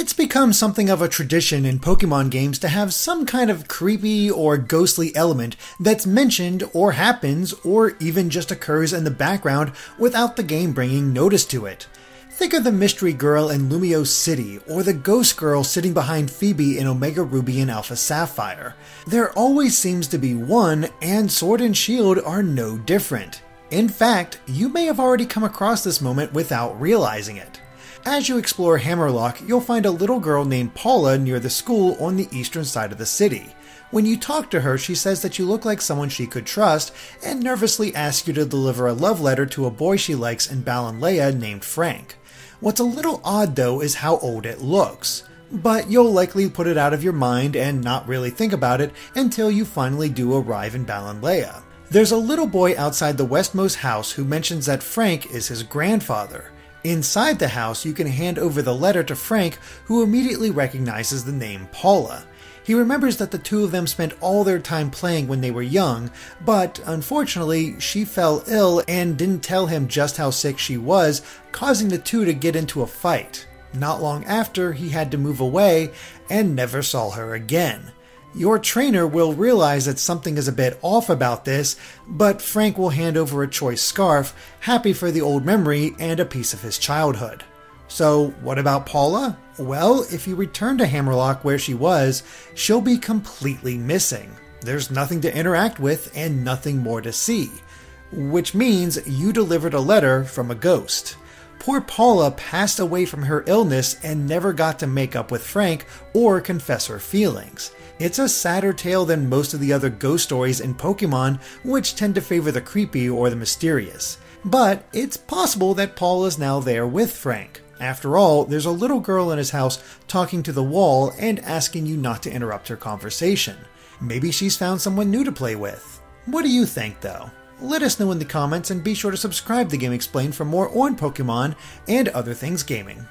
It's become something of a tradition in Pokemon games to have some kind of creepy or ghostly element that's mentioned or happens or even just occurs in the background without the game bringing notice to it. Think of the mystery girl in Lumiose City or the ghost girl sitting behind Phoebe in Omega Ruby and Alpha Sapphire. There always seems to be one, and Sword and Shield are no different. In fact, you may have already come across this moment without realizing it. As you explore Hammerlock, you'll find a little girl named Paula near the school on the eastern side of the city. When you talk to her, she says that you look like someone she could trust, and nervously asks you to deliver a love letter to a boy she likes in Balanlea named Frank. What's a little odd though is how old it looks. But you'll likely put it out of your mind and not really think about it until you finally do arrive in Balanlea. There's a little boy outside the westmost house who mentions that Frank is his grandfather. Inside the house, you can hand over the letter to Frank, who immediately recognizes the name Paula. He remembers that the two of them spent all their time playing when they were young, but unfortunately, she fell ill and didn't tell him just how sick she was, causing the two to get into a fight. Not long after, he had to move away and never saw her again. Your trainer will realize that something is a bit off about this, but Frank will hand over a choice scarf, happy for the old memory and a piece of his childhood. So what about Paula? Well, if you return to Hammerlock where she was, she'll be completely missing. There's nothing to interact with and nothing more to see. Which means you delivered a letter from a ghost. Poor Paula passed away from her illness and never got to make up with Frank or confess her feelings. It's a sadder tale than most of the other ghost stories in Pokemon, which tend to favor the creepy or the mysterious. But it's possible that Paul is now there with Frank. After all, there's a little girl in his house talking to the wall and asking you not to interrupt her conversation. Maybe she's found someone new to play with. What do you think though? Let us know in the comments and be sure to subscribe to Game Explained for more on Pokemon and other things gaming.